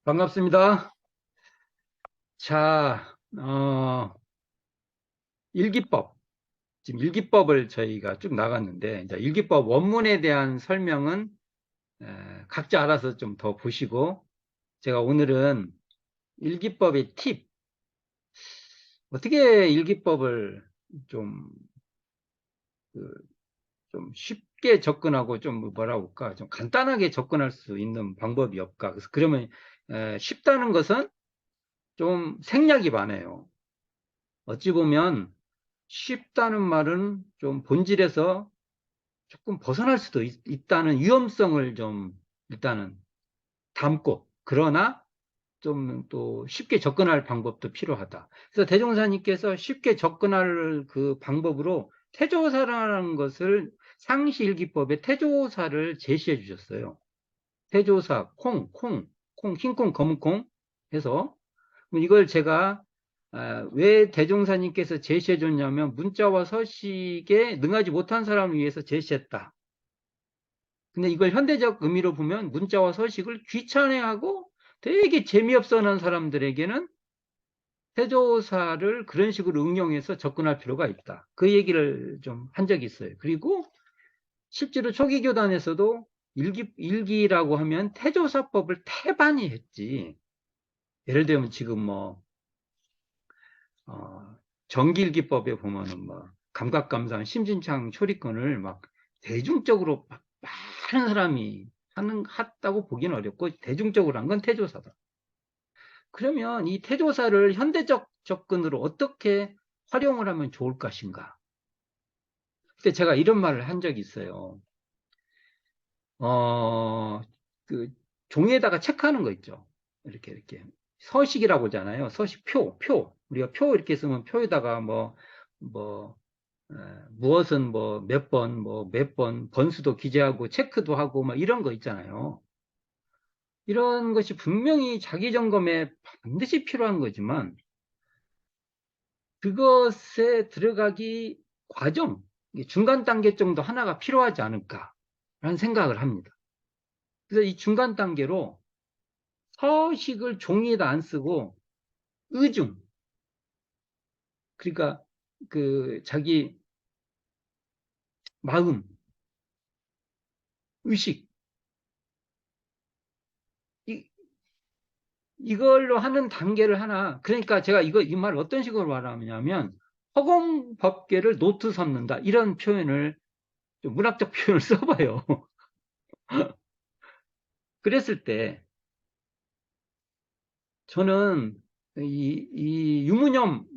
반갑습니다. 자, 일기법. 지금 일기법을 저희가 쭉 나갔는데, 이제 일기법 원문에 대한 설명은 각자 알아서 좀 더 보시고, 제가 오늘은 일기법의 팁, 어떻게 일기법을 좀, 그, 좀 쉽게 접근하고 좀 뭐라고 할까, 좀 간단하게 접근할 수 있는 방법이 없까. 그래서 그러면 쉽다는 것은 좀 생략이 많아요. 어찌 보면 쉽다는 말은 좀 본질에서 조금 벗어날 수도 있다는 위험성을 좀 일단은 담고, 그러나 좀 또 쉽게 접근할 방법도 필요하다. 그래서 대종사님께서 쉽게 접근할 그 방법으로 태조사라는 것을 상시일기법의 태조사를 제시해 주셨어요. 태조사, 흰콩, 검은콩 해서 이걸 제가 왜 대종사님께서 제시해 줬냐면 문자와 서식에 능하지 못한 사람을 위해서 제시했다. 근데 이걸 현대적 의미로 보면 문자와 서식을 귀찮아하고 되게 재미없어하는 사람들에게는 태조사를 그런 식으로 응용해서 접근할 필요가 있다. 그 얘기를 좀 한 적이 있어요. 그리고 실제로 초기 교단에서도 일기라고 하면 태조사법을 태반이 했지. 예를 들면 지금 뭐 정기일기법에 보면은 뭐 감각감상, 심진창, 초리권을 막 대중적으로 막 많은 사람이 했다고 보기는 어렵고 대중적으로 한 건 태조사다. 그러면 이 태조사를 현대적 접근으로 어떻게 활용을 하면 좋을 것인가? 그때 제가 이런 말을 한 적이 있어요. 어, 그 종이에다가 체크하는 거 있죠. 이렇게 서식이라고 하잖아요. 서식 우리가 표 이렇게 쓰면 표에다가 뭐 에, 무엇은 뭐 몇 번 번수도 기재하고 체크도 하고 막 이런 거 있잖아요. 이런 것이 분명히 자기 점검에 반드시 필요한 거지만 그것에 들어가기 과정, 중간 단계 정도 하나가 필요하지 않을까라는 생각을 합니다. 그래서 이 중간 단계로 서식을 종이에다 안 쓰고 의중, 그러니까 그 자기 마음, 의식, 이, 이걸로 하는 단계를 하나, 그러니까 제가 이 말을 어떤 식으로 말하냐면 허공법계를 노트 삼는다 이런 표현을 좀 문학적 표현을 써봐요. 그랬을 때 저는 이 유무념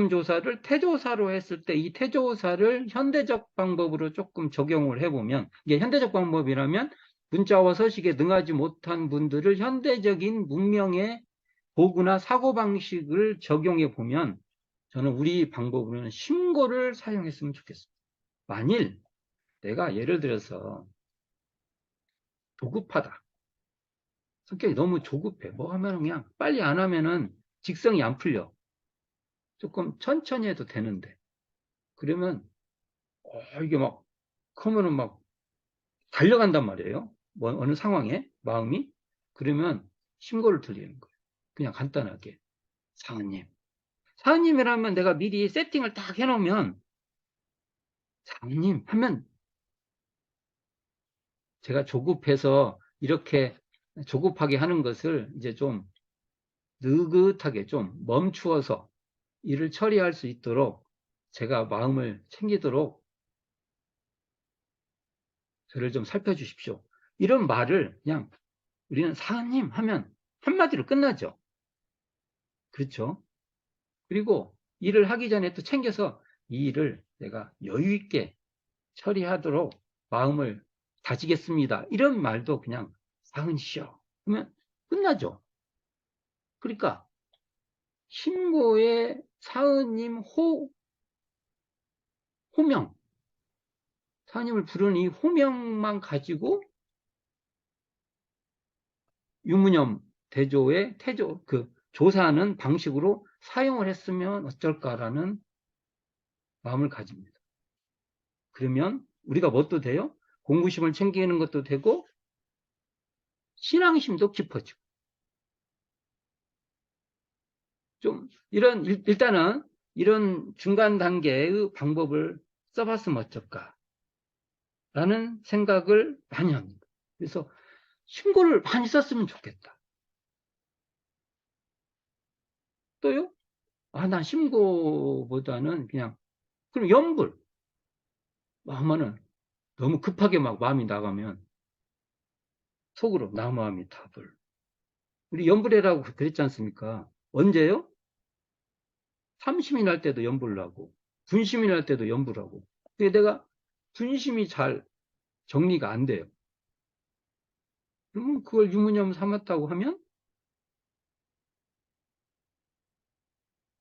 조사를 태조사로 했을 때 이 태조사를 현대적 방법으로 조금 적용을 해보면, 이게 현대적 방법이라면 문자와 서식에 능하지 못한 분들을 현대적인 문명의 도구나 사고방식을 적용해 보면 저는 우리 방법으로는 신고를 사용했으면 좋겠습니다. 만일 내가 예를 들어서 조급하다. 성격이 너무 조급해. 뭐 하면 그냥 빨리 안 하면은 직성이 안 풀려. 조금 천천히 해도 되는데. 그러면 이게 막 크면은 막 달려간단 말이에요. 뭐 어느 상황에 마음이. 그러면 신고를 드리는 거예요. 그냥 간단하게 사모님. 사모님이라면 내가 미리 세팅을 딱 해놓으면 사모님 하면 제가 조급해서 이렇게 조급하게 하는 것을 이제 좀 느긋하게 좀 멈추어서 일을 처리할 수 있도록 제가 마음을 챙기도록 저를 좀 살펴주십시오. 이런 말을 그냥 우리는 사장님 하면 한마디로 끝나죠. 그렇죠? 그리고 일을 하기 전에 또 챙겨서 이 일을 내가 여유 있게 처리하도록 마음을 다지겠습니다. 이런 말도 그냥 사흔시오. 그러면 끝나죠. 그러니까 신고의 사은님 호명, 사은님을 부르는 이 호명만 가지고 유무념 대조의 태조 그 조사하는 방식으로 사용을 했으면 어쩔까라는 마음을 가집니다. 그러면 우리가 뭣도 돼요? 공부심을 챙기는 것도 되고 신앙심도 깊어지고. 좀, 일단은 이런 중간 단계의 방법을 써봤으면 어쩔까. 라는 생각을 많이 합니다. 그래서 신고를 많이 썼으면 좋겠다. 또요? 난 신고보다는 그냥, 그럼 연불. 하면은 너무 급하게 막 마음이 나가면 속으로 나무아미 타불. 우리 연불해라고 그랬지 않습니까? 언제요? 삼심이 날 때도 연불나고, 분심이 날 때도 연불하고. 근데 내가 분심이 잘 정리가 안 돼요. 그러면 그걸 유무념 삼았다고 하면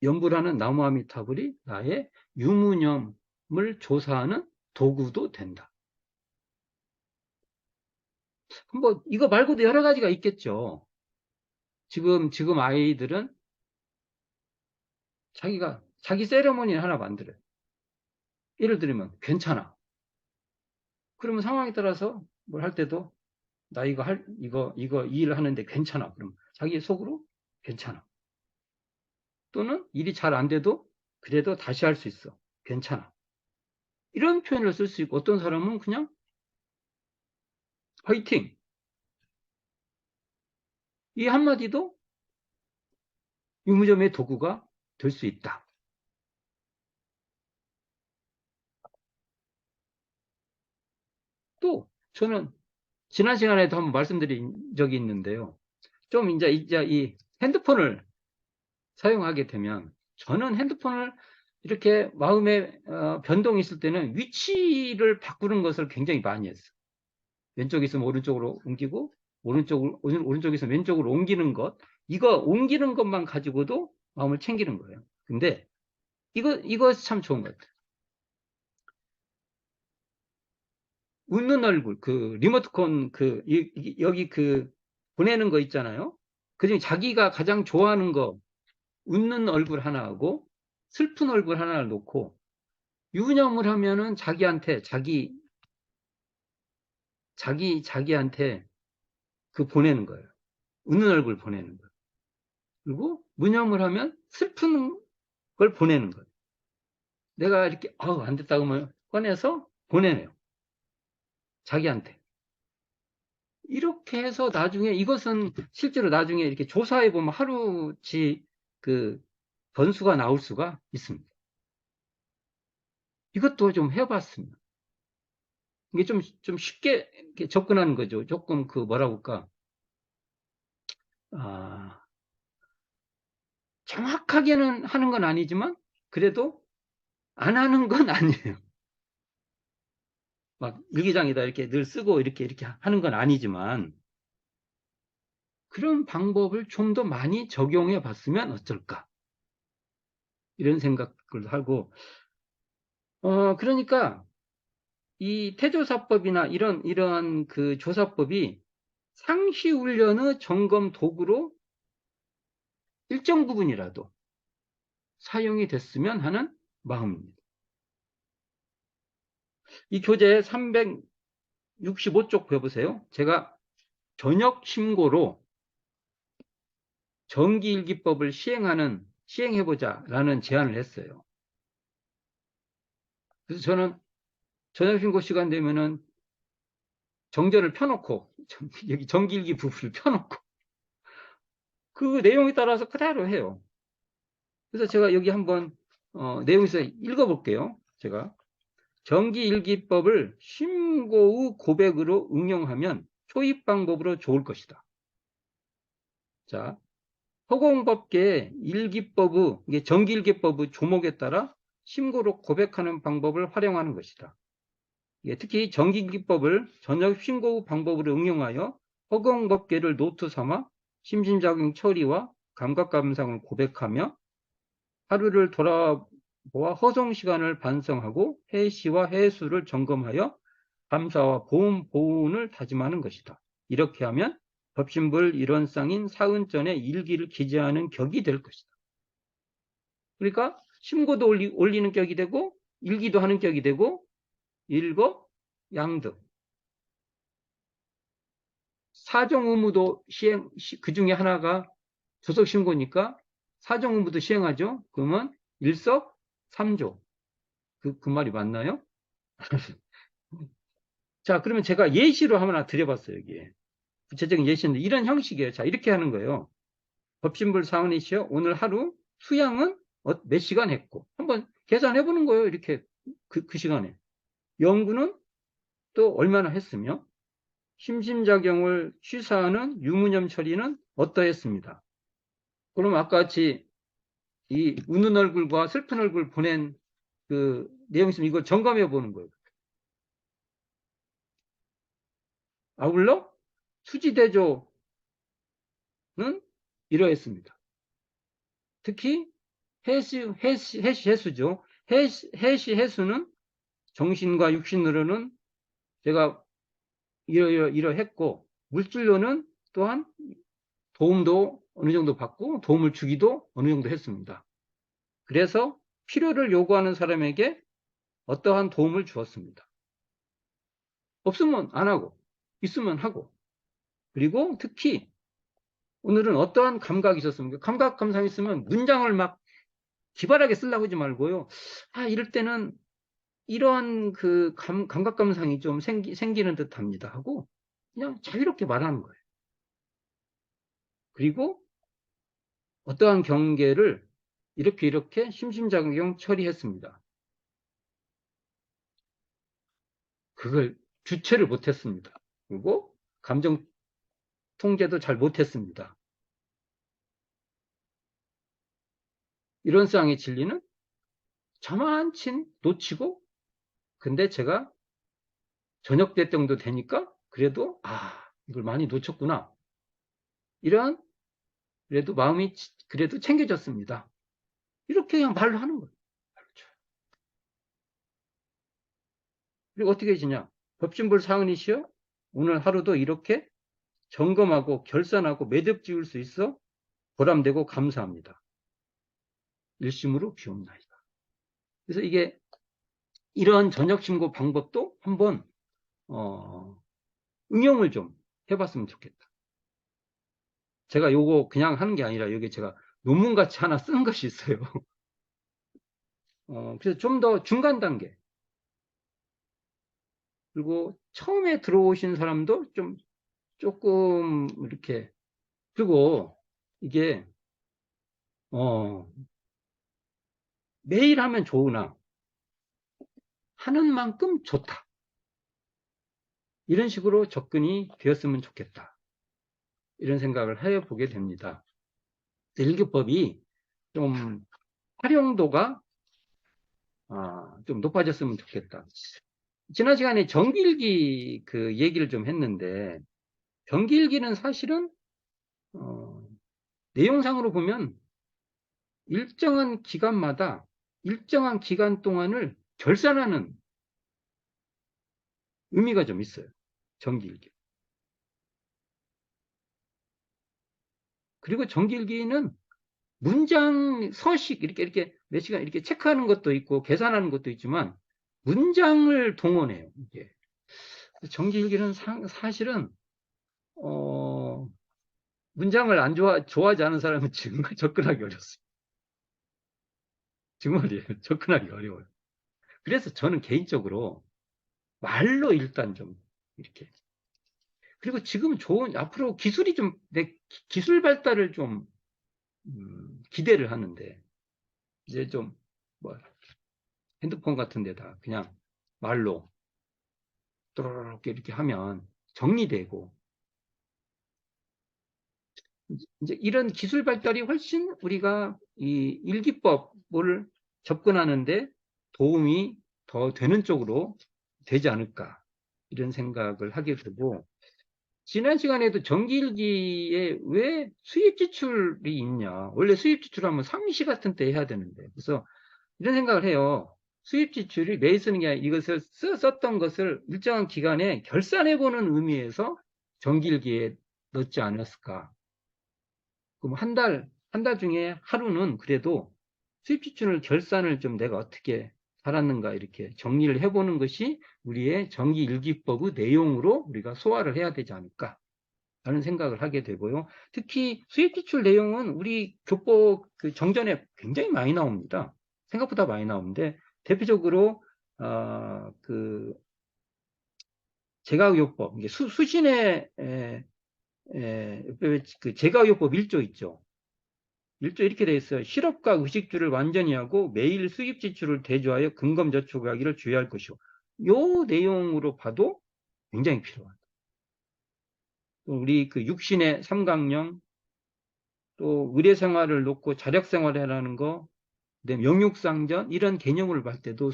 연불하는 나무아미타불이 나의 유무념을 조사하는 도구도 된다. 뭐 이거 말고도 여러 가지가 있겠죠. 지금 아이들은 자기 세레모니를 하나 만들어요. 예를 들면 괜찮아. 그러면 상황에 따라서 뭘 할 때도 나 이거 이 일을 하는데 괜찮아. 그럼 자기 속으로 괜찮아. 또는 일이 잘 안 돼도 그래도 다시 할 수 있어. 괜찮아. 이런 표현을 쓸 수 있고 어떤 사람은 그냥 화이팅. 이 한마디도 유무점의 도구가 될 수 있다. 또 저는 지난 시간에도 한번 말씀드린 적이 있는데요. 좀 이제 이 핸드폰을 사용하게 되면 저는 핸드폰을 이렇게 마음의 변동이 있을 때는 위치를 바꾸는 것을 굉장히 많이 했어요. 왼쪽에 있으면 오른쪽으로 옮기고 오른쪽에 있으면 왼쪽으로 옮기는 것, 이거 옮기는 것만 가지고도 마음을 챙기는 거예요. 근데 이거 참 좋은 것 같아요. 웃는 얼굴, 그 리모트콘 여기 보내는 거 있잖아요. 그중에 자기가 가장 좋아하는 거 웃는 얼굴 하나 하고 슬픈 얼굴 하나를 놓고 유념을 하면은 자기한테 그 보내는 거예요. 웃는 얼굴 보내는 거예요. 그리고 무념을 하면 슬픈 걸 보내는 거예요. 내가 이렇게 안 됐다고 하면 꺼내서 보내네요. 자기한테. 이렇게 해서 나중에 이것은 실제로 나중에 이렇게 조사해 보면 하루치 그 변수가 나올 수가 있습니다. 이것도 좀 해봤습니다. 이게 좀 쉽게 접근하는 거죠. 조금 뭐라고 할까. 정확하게는 하는 건 아니지만 그래도 안 하는 건 아니에요. 막 일기장에다 이렇게 늘 쓰고 이렇게 하는 건 아니지만 그런 방법을 좀 더 많이 적용해 봤으면 어쩔까. 이런 생각을 하고, 그러니까 이 태조사법이나 이런 그 조사법이 상시훈련의 점검 도구로 일정 부분이라도 사용이 됐으면 하는 마음입니다. 이 교재 365쪽 펴보세요. 제가 전역 신고로 정기일기법을 시행해보자라는 제안을 했어요. 그래서 저는 저녁 신고 시간 되면은 정전을 펴놓고 여기 정기일기 부분을 펴놓고 그 내용에 따라서 그대로 해요. 그래서 제가 여기 한번 내용에서 읽어볼게요. 제가 정기일기법을 신고의 고백으로 응용하면 초입 방법으로 좋을 것이다. 자, 허공법계의 일기법의 이게 정기일기법의 조목에 따라 신고로 고백하는 방법을 활용하는 것이다. 특히 정기일기법을 전역 신고 방법으로 응용하여 허공법계를 노트 삼아 심신작용 처리와 감각감상을 고백하며 하루를 돌아보아 허송시간을 반성하고 해시와 해수를 점검하여 감사와 보훈을 다짐하는 것이다. 이렇게 하면 법신불 일원상인 사은전에 일기를 기재하는 격이 될 것이다. 그러니까 신고도 올리는 격이 되고 일기도 하는 격이 되고 일거 양득. 사정 의무도 그 중에 하나가 조석 신고니까 사정 의무도 시행하죠. 그러면 일석삼조. 그 말이 맞나요? 자, 그러면 제가 예시로 하나 드려봤어요, 여기에. 구체적인 예시인데, 이런 형식이에요. 자, 이렇게 하는 거예요. 법신불 사원이시여, 오늘 하루 수양은 몇 시간 했고, 한번 계산해 보는 거예요. 이렇게, 그 시간에. 연구는 또 얼마나 했으며, 심심작용을 취사하는 유무념 처리는 어떠했습니다. 그럼 아까 같이 이 우는 얼굴과 슬픈 얼굴 보낸 그 내용이 있으면 이걸 점검해 보는 거예요. 아울러 수지대조는 이러했습니다. 특히 해수죠. 해수는 정신과 육신으로는 제가 이러했고, 물질로는 또한 도움도 어느 정도 받고 도움을 주기도 어느 정도 했습니다. 그래서 필요를 요구하는 사람에게 어떠한 도움을 주었습니다. 없으면 안 하고, 있으면 하고. 그리고 특히 오늘은 어떠한 감각이 있었습니까? 감각 감상이 있으면 문장을 막 기발하게 쓰려고 하지 말고요. 이럴 때는 이런 그 감각 감상이 좀 생기는 듯 합니다 하고 그냥 자유롭게 말하는 거예요. 그리고 어떠한 경계를 이렇게 심심작용 처리했습니다. 그걸 주체를 못했습니다. 그리고 감정 통제도 잘 못했습니다. 이런 쌍의 진리는 저만친 놓치고, 근데 제가 저녁 때 정도 되니까 그래도 이걸 많이 놓쳤구나. 이런 그래도 마음이 그래도 챙겨졌습니다. 이렇게 그냥 말로 하는 거예요. 그리고 어떻게 해지냐? 법진불 사은이시여 오늘 하루도 이렇게 점검하고 결산하고 매듭 지을 수 있어 보람되고 감사합니다. 일심으로 비옵나이다. 그래서 이게 이런 저녁 신고 방법도 한번 응용을 좀 해봤으면 좋겠다. 제가 요거 그냥 하는 게 아니라 여기 제가 논문같이 하나 쓴 것이 있어요. 그래서 좀 더 중간 단계. 그리고 처음에 들어오신 사람도 조금 이렇게, 그리고 이게, 매일 하면 좋으나 하는 만큼 좋다. 이런 식으로 접근이 되었으면 좋겠다. 이런 생각을 해보게 됩니다. 일기법이 좀 활용도가 좀 높아졌으면 좋겠다. 지난 시간에 정기일기 그 얘기를 좀 했는데, 정기일기는 사실은 내용상으로 보면 일정한 기간마다 일정한 기간 동안을 결산하는 의미가 좀 있어요. 정기일기. 그리고 정기일기는 문장, 서식 이렇게 몇 시간 이렇게 체크하는 것도 있고 계산하는 것도 있지만 문장을 동원해요. 이게. 정기일기는 사실은 문장을 안 좋아하지 않은 사람은 정말 접근하기 어렵습니다. 정말이에요. 접근하기 어려워요. 그래서 저는 개인적으로 말로 일단 좀 이렇게. 그리고 지금 앞으로 기술이 기술 발달을 좀 기대를 하는데, 이제 뭐, 핸드폰 같은 데다 그냥 말로 또르르 이렇게 하면 정리되고, 이제 이런 기술 발달이 훨씬 우리가 이 일기법을 접근하는데 도움이 더 되는 쪽으로 되지 않을까, 이런 생각을 하게 되고, 지난 시간에도 정기일기에 왜 수입 지출이 있냐. 원래 수입 지출하면 상시 같은 때 해야 되는데. 그래서 이런 생각을 해요. 수입 지출이 매일 쓰는 게 아니라 이것을 썼던 것을 일정한 기간에 결산해보는 의미에서 정기일기에 넣지 않았을까. 그럼 한 달 중에 하루는 그래도 수입 지출을 결산을 좀 내가 어떻게 살았는가 이렇게 정리를 해보는 것이 우리의 정기일기법의 내용으로 우리가 소화를 해야 되지 않을까. 라는 생각을 하게 되고요. 특히 수입지출 내용은 우리 교법 그 정전에 굉장히 많이 나옵니다. 생각보다 많이 나오는데, 대표적으로, 그, 재가교법, 이게 수신의, 그 재가교법 1조 있죠. 1조 이렇게 돼 있어요. 실업과 의식주를 완전히 하고 매일 수입 지출을 대조하여 근검 저축하기를 주의할 것이요. 요 내용으로 봐도 굉장히 필요하다. 우리 그 육신의 삼강령, 또 의례 생활을 놓고 자력 생활을 하라는 거, 그다음에 영육상전 이런 개념을 볼 때도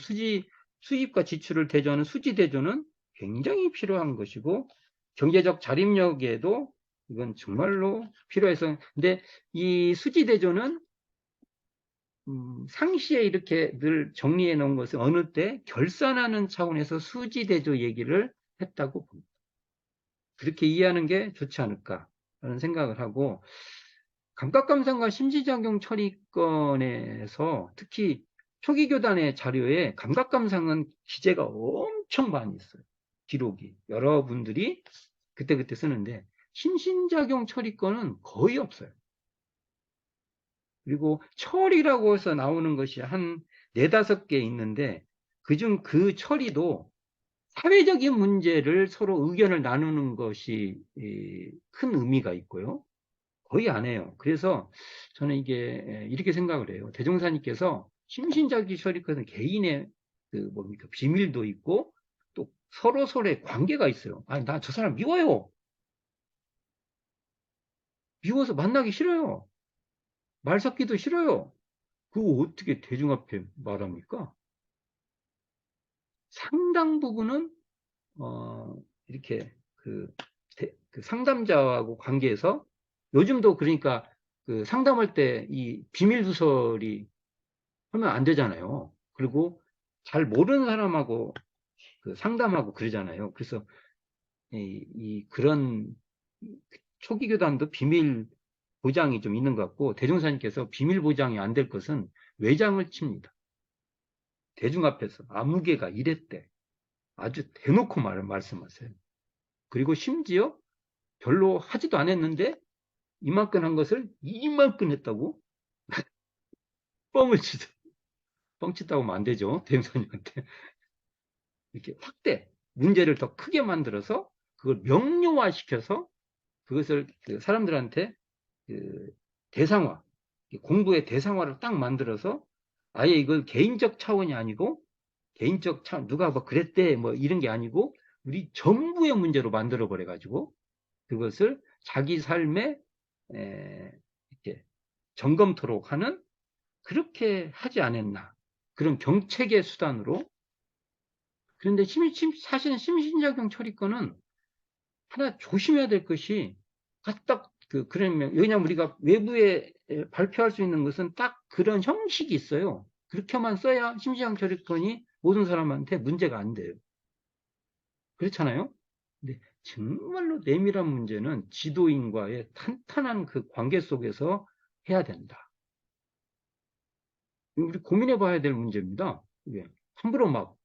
수입과 지출을 대조하는 수지 대조는 굉장히 필요한 것이고, 경제적 자립력에도 이건 정말로 필요해서, 근데 이 수지 대조는 상시에 이렇게 늘 정리해 놓은 것을 어느 때 결산하는 차원에서 수지 대조 얘기를 했다고 봅니다. 그렇게 이해하는 게 좋지 않을까라는 생각을 하고, 감각감상과 심시작용 처리권에서 특히 초기교단의 자료에 감각감상은 기재가 엄청 많이 있어요. 기록이. 여러분들이 그때그때 쓰는데, 심신작용 처리권은 거의 없어요. 그리고 처리라고 해서 나오는 것이 한 4-5개 있는데, 그중 그 처리도 사회적인 문제를 서로 의견을 나누는 것이 큰 의미가 있고요. 거의 안 해요. 그래서 저는 이게 이렇게 생각을 해요. 대종사님께서 심신자기 처리권은 개인의 그 뭡니까 비밀도 있고 또 서로의 관계가 있어요. 아니 나 저 사람 미워요. 미워서 만나기 싫어요. 말 섞기도 싫어요. 그거 어떻게 대중 앞에 말합니까? 상당 부분은 이렇게 그 상담자하고 관계에서 요즘도 그러니까 그 상담할 때 이 비밀 누설이 하면 안 되잖아요. 그리고 잘 모르는 사람하고 그 상담하고 그러잖아요. 그래서 그런 초기 교단도 비밀 보장이 좀 있는 것 같고, 대종사님께서 비밀 보장이 안 될 것은 외장을 칩니다. 대중 앞에서 아무개가 이랬대. 아주 대놓고 말씀하세요. 그리고 심지어 별로 하지도 않았는데 이만큼 한 것을 이만큼 했다고 뻥을 치죠. 뻥치다고 하면 안 되죠. 대행사님한테. 이렇게 문제를 더 크게 만들어서 그걸 명료화시켜서 그것을 그 사람들한테 그 대상화, 공부의 대상화를 딱 만들어서 아예 이걸 개인적 차원이 아니고 개인적 차원, 누가 뭐 그랬대 뭐 이런 게 아니고 우리 전부의 문제로 만들어 버려 가지고 그것을 자기 삶에 이렇게 점검토록 하는, 그렇게 하지 않았나, 그런 경책의 수단으로. 그런데 사실은 심신작용 처리권은 하나 조심해야 될 것이 딱 그러면 왜냐하면 우리가 외부에 발표할 수 있는 것은 딱 그런 형식이 있어요. 그렇게만 써야 심신작용 처리권이 모든 사람한테 문제가 안 돼요. 그렇잖아요. 근데 정말로 내밀한 문제는 지도인과의 탄탄한 그 관계 속에서 해야 된다. 우리 고민해 봐야 될 문제입니다. 이게 함부로 막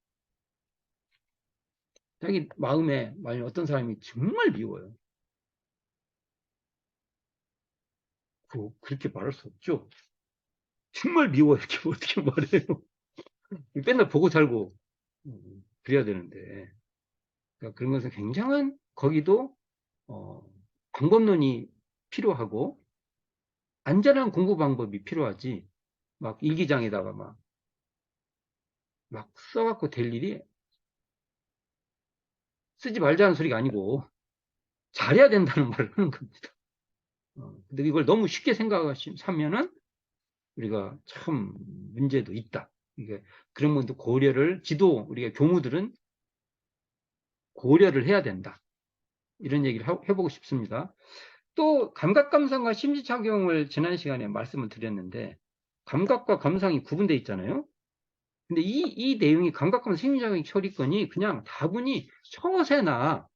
자기 마음에 만약 어떤 사람이 정말 미워요. 그렇게 말할 수 없죠. 정말 미워 이렇게 어떻게 말해요. 맨날 보고 살고 그래야 되는데, 그러니까 그런 것은 굉장한 거기도 방법론이 필요하고 안전한 공부 방법이 필요하지, 막 일기장에다가 막 써갖고 될 일이, 쓰지 말자는 소리가 아니고 잘해야 된다는 말을 하는 겁니다. 근데 이걸 너무 쉽게 생각하면은 우리가 참 문제도 있다. 이게 그런 분도 우리가 교무들은 고려를 해야 된다. 이런 얘기를 해보고 싶습니다. 또 감각감상과 심리작용을 지난 시간에 말씀을 드렸는데, 감각과 감상이 구분되어 있잖아요. 근데 이 내용이 감각감상 심리작용 처리권이 그냥 다분히 처세나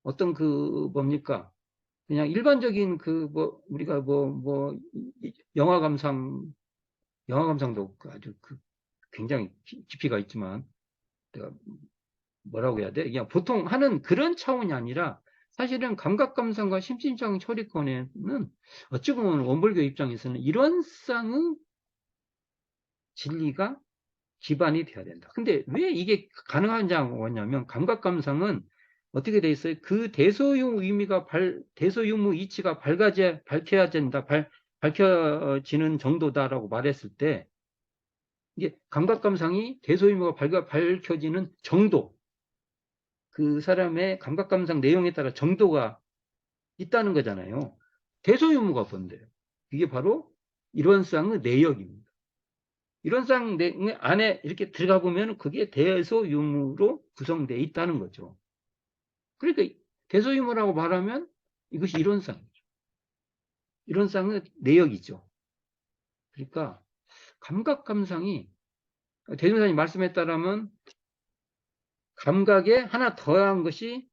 어떤 뭡니까? 그냥 일반적인 우리가 영화 감상도 아주 굉장히 깊이가 있지만, 내가 뭐라고 해야 돼? 그냥 보통 하는 그런 차원이 아니라 사실은 감각감상과 심신장 처리권에는 어찌 보면 원불교 입장에서는 이런 쌍의 진리가 기반이 돼야 된다. 근데 왜 이게 가능한지 뭐냐면 감각감상은 어떻게 돼 있어요? 그 대소유 의미가 대소유무 이치가 밝혀야 된다, 밝혀지는 정도다라고 말했을 때 이게 감각감상이 대소유무가 밝혀지는 정도, 그 사람의 감각감상 내용에 따라 정도가 있다는 거잖아요. 대소유무가 뭔데요? 이게 바로 이론상의 내역입니다. 이론상 안에 이렇게 들어가 보면 그게 대소유무로 구성되어 있다는 거죠. 그러니까 대소유무라고 말하면 이것이 이론상이죠. 이론상의 내역이죠. 그러니까 감각감상이 대중사님 말씀에 따르면 감각에 하나 더한 것이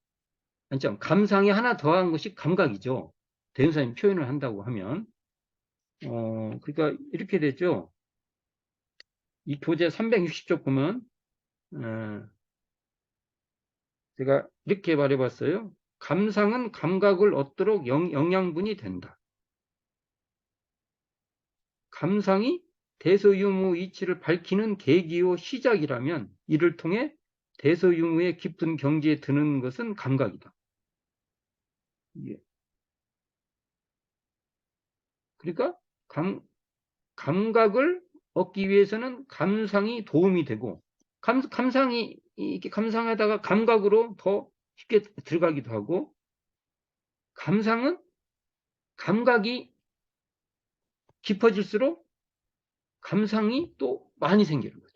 아니죠. 감상에 하나 더한 것이 감각이죠. 대중사님 표현을 한다고 하면 그러니까 이렇게 되죠. 이 교재 360쪽 보면 제가 이렇게 말해봤어요. 감상은 감각을 얻도록 영양분이 된다. 감상이 대소유무 이치를 밝히는 계기요 시작이라면 이를 통해 대소유무의 깊은 경지에 드는 것은 감각이다. 예. 그러니까 감각을 얻기 위해서는 감상이 도움이 되고 감상이 이렇게 감상하다가 감각으로 더 쉽게 들어가기도 하고 감상은 감각이 깊어질수록 감상이 또 많이 생기는 거죠.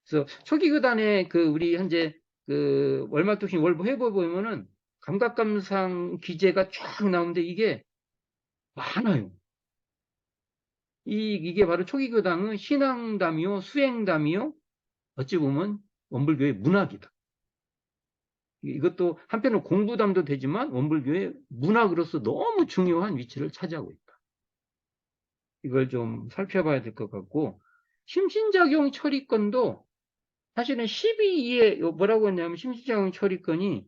그래서 초기 교단에 그 우리 현재 그 월말독신 월부 해보 보면은 감각 감상 기제가 쫙 나오는데 이게 많아요. 이게 바로 초기 교단의 신앙담이요, 수행담이요, 어찌 보면 원불교의 문학이다. 이것도 한편으로 공부담도 되지만 원불교의 문학으로서 너무 중요한 위치를 차지하고 있다. 이걸 좀 살펴봐야 될 것 같고 심신작용 처리권도 사실은 12에 뭐라고 했냐면 심신작용 처리권이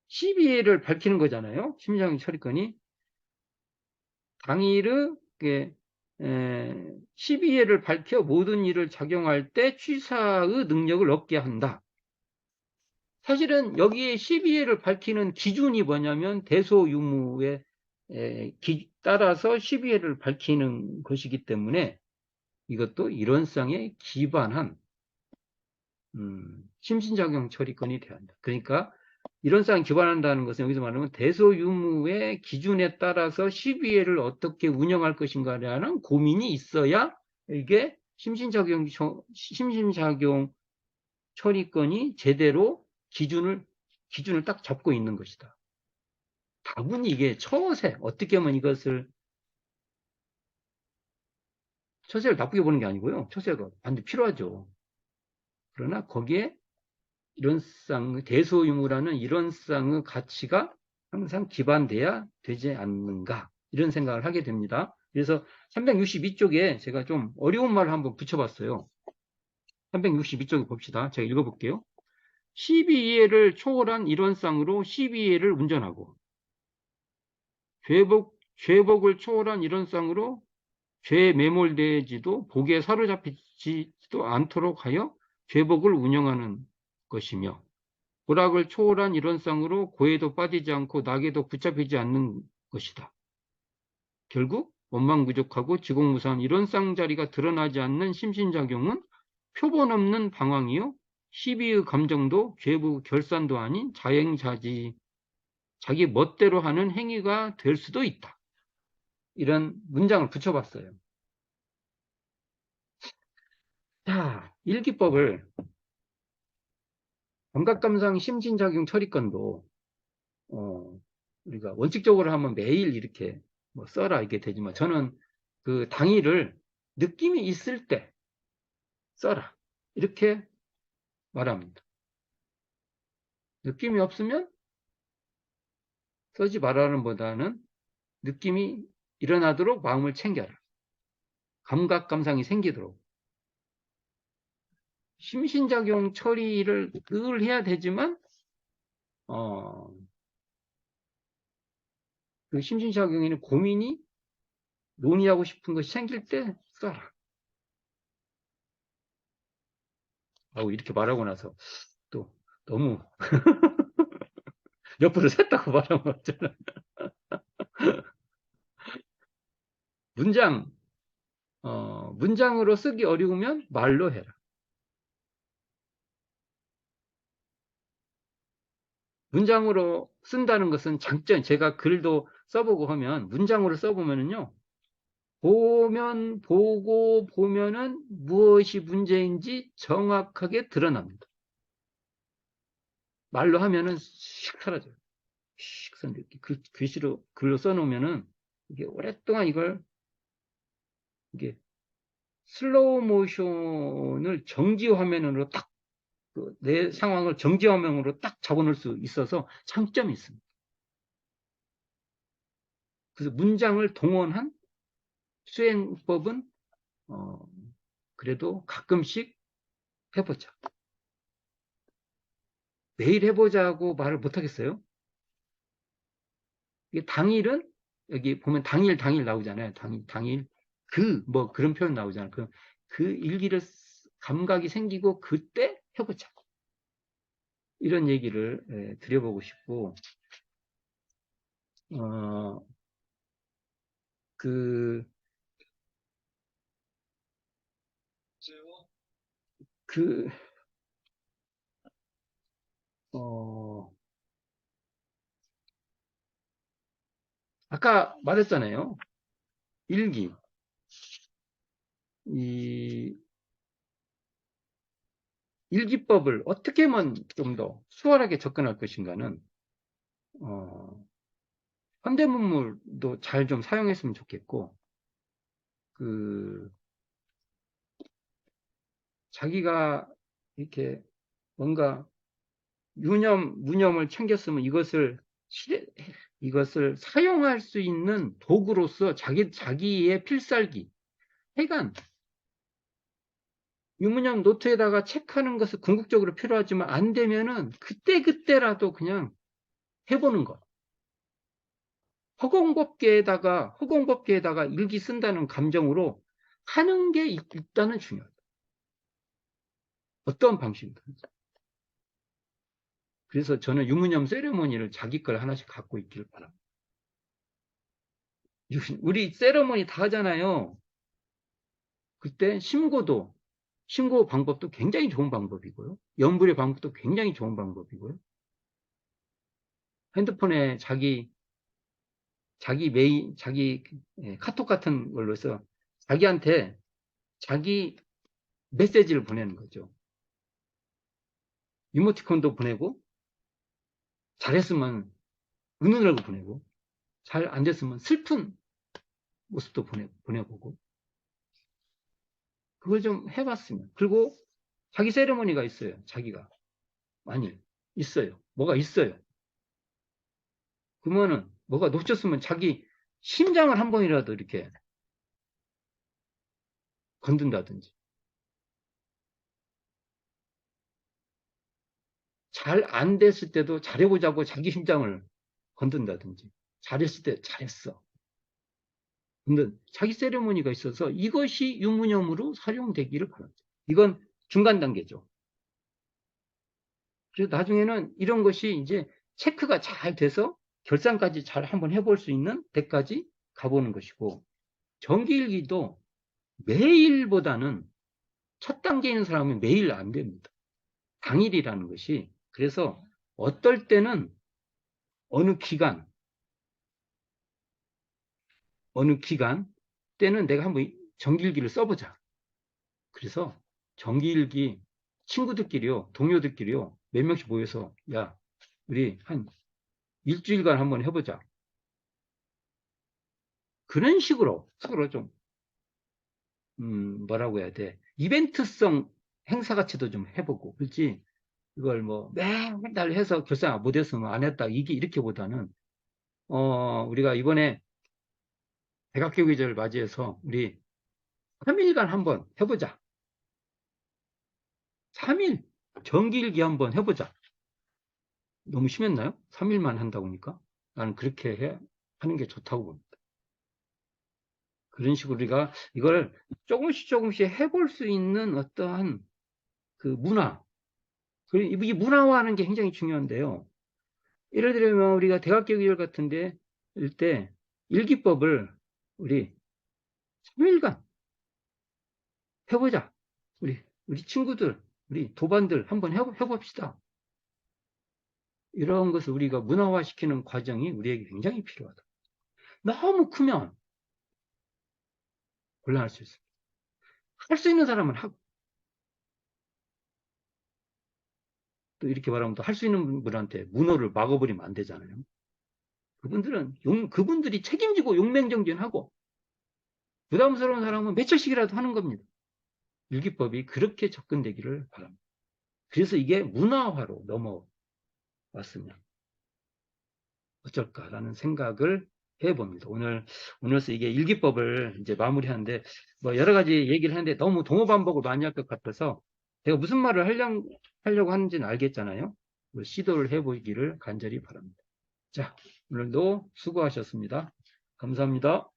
12회를 밝히는 거잖아요. 심신작용 처리권이 당일의 12회를 밝혀 모든 일을 작용할 때 취사의 능력을 얻게 한다. 사실은 여기에 12회를 밝히는 기준이 뭐냐면 대소유무에 따라서 12회를 밝히는 것이기 때문에 이것도 이론상에 기반한 심신작용 처리권이 돼야 한다. 그러니까 이론상 기반한다는 것은 여기서 말하면 대소유무의 기준에 따라서 12회를 어떻게 운영할 것인가라는 고민이 있어야 이게 심신작용 처리권이 제대로 기준을 딱 잡고 있는 것이다. 다분히 이게 처세, 어떻게 하면 이것을 처세를 나쁘게 보는 게 아니고요. 처세가 반드시 필요하죠. 그러나 거기에 이론상 대소유무라는 이론상의 가치가 항상 기반돼야 되지 않는가 이런 생각을 하게 됩니다. 그래서 362쪽에 제가 좀 어려운 말을 한번 붙여봤어요. 362쪽에 봅시다. 제가 읽어볼게요. 12회를 초월한 이론상으로 12회를 운전하고 죄복을 초월한 이론상으로 죄에 매몰되지도 복에 사로잡히지도 않도록 하여 죄복을 운영하는 것이며 고락을 초월한 이론상으로 고에도 빠지지 않고 낙에도 붙잡히지 않는 것이다. 결국 원망부족하고 지공무사한 이론상 자리가 드러나지 않는 심신작용은 표본 없는 방황이요 시비의 감정도 죄부 결산도 아닌 자행자지 자기 멋대로 하는 행위가 될 수도 있다. 이런 문장을 붙여봤어요. 자, 일기법을 감각감상 심신작용 처리권도 우리가 원칙적으로 하면 매일 이렇게 뭐 써라 이게 되지만 저는 그 당일을 느낌이 있을 때 써라 이렇게 말합니다. 느낌이 없으면 쓰지 말라는 보다는 느낌이 일어나도록 마음을 챙겨라. 감각 감상이 생기도록 심신작용 처리를 늘 해야 되지만, 어, 그 심신작용에는 고민이 논의하고 싶은 것이 생길 때 써라. 아우, 이렇게 말하고 나서 또 너무 옆으로 샜다고 말한 거 같잖아. 문장, 문장으로 쓰기 어려우면 말로 해라. 문장으로 쓴다는 것은 장점, 제가 글도 써보고 하면 문장으로 써보면은요, 보고 보면은 무엇이 문제인지 정확하게 드러납니다. 말로 하면은 씩 사라져요. 씩 사라져요. 글씨로, 글로 써놓으면은 이게 오랫동안 이게 슬로우 모션을 정지 화면으로 딱, 내 상황을 정지 화면으로 딱 잡아놓을 수 있어서 장점이 있습니다. 그래서 문장을 동원한 수행법은, 어, 그래도 가끔씩 해보자. 매일 해보자고 말을 못하겠어요? 이게 당일은, 여기 보면 당일 나오잖아요. 당일, 뭐 그런 표현 나오잖아요. 그 일기를 감각이 생기고 그때 해보자. 이런 얘기를 드려보고 싶고, 어, 그, 그, 어, 아까 말했잖아요. 일기. 이 일기법을 어떻게 하면 좀 더 수월하게 접근할 것인가는, 어, 현대문물도 잘 좀 사용했으면 좋겠고, 그, 자기가 이렇게 뭔가 무념을 챙겼으면 이것을 사용할 수 있는 도구로서 자기의 필살기. 하여간, 유무념 노트에다가 체크하는 것은 궁극적으로 필요하지만 안 되면은 그때그때라도 그냥 해보는 것. 허공법계에다가 일기 쓴다는 감정으로 하는 게 일단은 중요하다. 어떤 방식이든. 그래서 저는 유무념 세레모니를 자기 걸 하나씩 갖고 있기를 바랍니다. 우리 세레모니 다 하잖아요. 그때 신고 방법도 굉장히 좋은 방법이고요. 염불의 방법도 굉장히 좋은 방법이고요. 핸드폰에 자기 카톡 같은 걸로 해서 자기한테 자기 메시지를 보내는 거죠. 이모티콘도 보내고, 잘했으면 웃는 얼굴 보내고, 잘 안 됐으면 슬픈 모습도 보내보고, 그걸 좀 해봤으면. 그리고 자기 세레머니가 있어요. 자기가. 많이 있어요. 뭐가 있어요. 그러면은 뭐가 놓쳤으면 자기 심장을 한 번이라도 이렇게 건든다든지, 잘 안 됐을 때도 잘해보자고 자기 심장을 건든다든지, 잘했을 때 잘했어. 근데 자기 세레모니가 있어서 이것이 유무념으로 활용되기를 바랍니다. 이건 중간 단계죠. 그래서 나중에는 이런 것이 이제 체크가 잘 돼서 결산까지 잘 한번 해볼 수 있는 데까지 가보는 것이고, 정기일기도 매일보다는 첫 단계에 있는 사람은 매일 안 됩니다. 당일이라는 것이. 그래서 어떨 때는 어느 기간, 때는 내가 한번 정기일기를 써보자. 그래서 정기일기 친구들끼리요, 동료들끼리요, 몇 명씩 모여서, 야, 우리 한 일주일간 한번 해보자. 그런 식으로 서로 좀, 뭐라고 해야 돼. 이벤트성 행사 같이도 좀 해보고, 그렇지? 이걸 뭐 맨날 해서 결산 못했으면 안 했다. 이게 이렇게보다는, 우리가 이번에 백악교 계절을 맞이해서 우리 3일간 한번 해보자. 3일 정기일기 한번 해보자. 너무 심했나요? 3일만 한다고 하니까? 나는 그렇게 하는 게 좋다고 봅니다. 그런 식으로 우리가 이걸 조금씩 해볼 수 있는 어떠한 그 문화, 이 문화화하는 게 굉장히 중요한데요. 예를 들면 우리가 대학교육열 같은데 일때 일기법을 우리 3일간 해보자. 우리 친구들, 우리 도반들 한번 해봅시다. 이런 것을 우리가 문화화시키는 과정이 우리에게 굉장히 필요하다. 너무 크면 곤란할 수 있습니다. 할 수 있는 사람은 하고, 또 이렇게 말하면 또 할 수 있는 분한테 문호를 막아버리면 안 되잖아요. 그분들이 책임지고 용맹정진하고, 부담스러운 사람은 며칠씩이라도 하는 겁니다. 일기법이 그렇게 접근되기를 바랍니다. 그래서 이게 문화화로 넘어왔으면 어쩔까라는 생각을 해봅니다. 오늘서 이게 일기법을 이제 마무리하는데, 뭐 여러 가지 얘기를 하는데 너무 동어반복을 많이 할 것 같아서 제가 무슨 말을 하려고 하는지는 알겠잖아요. 시도를 해보기를 간절히 바랍니다. 자, 오늘도 수고하셨습니다. 감사합니다.